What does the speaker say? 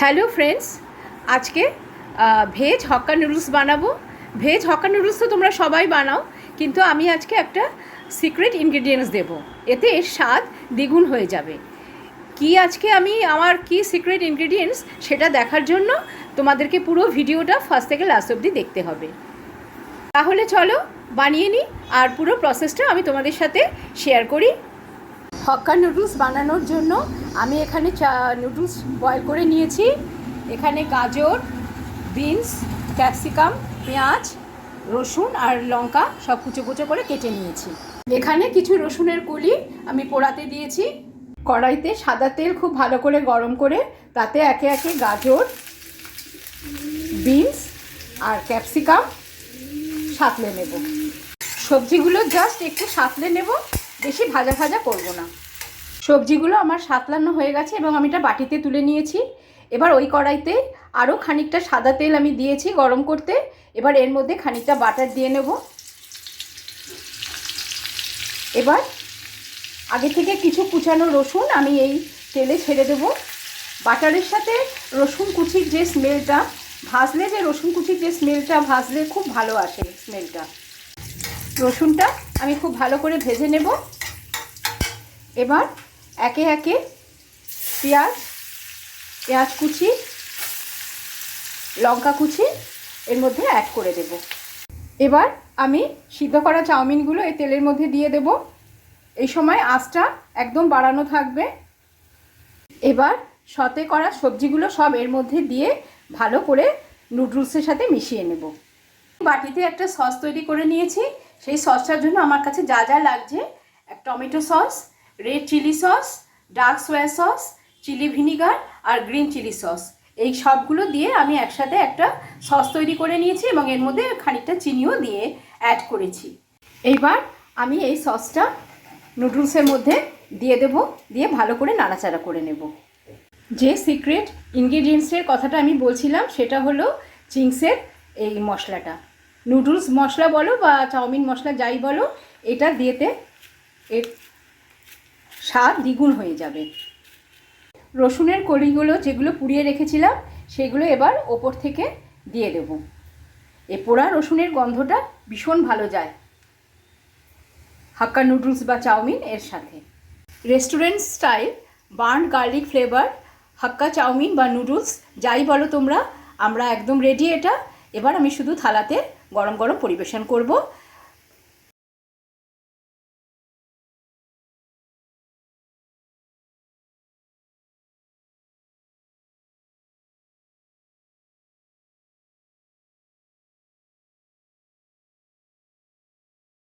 Hello friends, আজকে veg Hakka noodles বানাবো। Veg Hakka noodles তো তোমরা সবাই বানাও, কিন্তু আমি আজকে একটা সিক্রেট ইনগ্রেডিয়েন্টস দেবো, এতে এর স্বাদ দ্বিগুণ হয়ে যাবে। কি আজকে আমার কি সিক্রেট ইনগ্রেডিয়েন্টস সেটা দেখার জন্য তোমাদেরকে পুরো ভিডিওটা ফার্স্ট থেকে লাস্ট অবধি দেখতে হবে। তাহলে চলো বানিয়ে নিই, আর পুরো প্রসেসটা আমি তোমাদের সাথে শেয়ার করি। হক্কা নুডলস বানানোর জন্য আমি এখানে নুডলস বয়েল করে নিয়েছি। এখানে গাজর, বিনস, ক্যাপসিকাম, পেঁয়াজ, রসুন আর লঙ্কা সব কুচো কুচো করে কেটে নিয়েছি। এখানে কিছু রসুনের কলি আমি পোড়াতে দিয়েছি। কড়াইতে সাদা তেল খুব ভালো করে গরম করে তাতে একে একে গাজর, বিনস আর ক্যাপসিকাম সাঁতলে নেব। সবজিগুলো জাস্ট একটু সাঁতলে নেব, বেশি ভাজা ভাজা করব না। সবজিগুলো আমার সাঁতলানো হয়ে গেছে এবং আমি এটা বাটিতে তুলে নিয়েছি। এবার ওই কড়াইতে আরও খানিকটা সাদা তেল আমি দিয়েছি গরম করতে। এবার এর মধ্যে খানিকটা বাটার দিয়ে নেব। এবার আগে থেকে কিছু কুচানো রসুন আমি এই তেলে ছেড়ে দেব। বাটারের সাথে রসুন কুচির যে স্মেলটা, ভাজলে যে রসুন কুচির যে স্মেলটা, ভাজলে খুব ভালো আসে স্মেলটা। রসুনটা আমি খুব ভালো করে ভেজে নেব। এবার একে একে পেঁয়াজ কুচি, লঙ্কা কুচি এর মধ্যে অ্যাড করে দেব। এবার আমি সিদ্ধ করা চাউমিনগুলো এই তেলের মধ্যে দিয়ে দেব। এই সময় আঁচটা একদম বাড়ানো থাকবে। এবার সতে করা সবজিগুলো সব এর মধ্যে দিয়ে ভালো করে নুডলসের সাথে মিশিয়ে নেব। বাটিতে একটা সস তৈরি করে নিয়েছি। সেই সসটার জন্য আমার কাছে যা যা লাগছে, এক tomato sauce, red chilli sauce, dark soya sauce, chilli vinegar আর গ্রিন চিলি সস, এই সবগুলো দিয়ে আমি একসাথে একটা সস তৈরি করে নিয়েছি এবং এর মধ্যে খানিকটা চিনিও দিয়ে অ্যাড করেছি। এইবার আমি এই সসটা নুডলসের মধ্যে দিয়ে দেব, দিয়ে ভালো করে নাড়াচাড়া করে নেব। যে সিক্রেট ইনগ্রেডিয়েন্টসের কথাটা আমি বলছিলাম সেটা হলো চিংসের এই মশলাটা। নুডলস মশলা বলো বা চাউমিন মশলা যাই বলো, এটা দিয়েতে এর স্বাদ দ্বিগুণ হয়ে যাবে। রসুনের কলিগুলো যেগুলো পুড়িয়ে রেখেছিলাম সেগুলো এবার ওপর থেকে দিয়ে দেব। এ পোড়া রসুনের গন্ধটা ভীষণ ভালো যায় হাক্কা নুডলস বা চাউমিন এর সাথে। Restaurant style burn garlic flavour Hakka chow mein বা নুডলস যাই বলো তোমরা, আমরা একদম রেডি এটা। এবার আমি শুধু থালাতে গরম গরম পরিবেশন করব।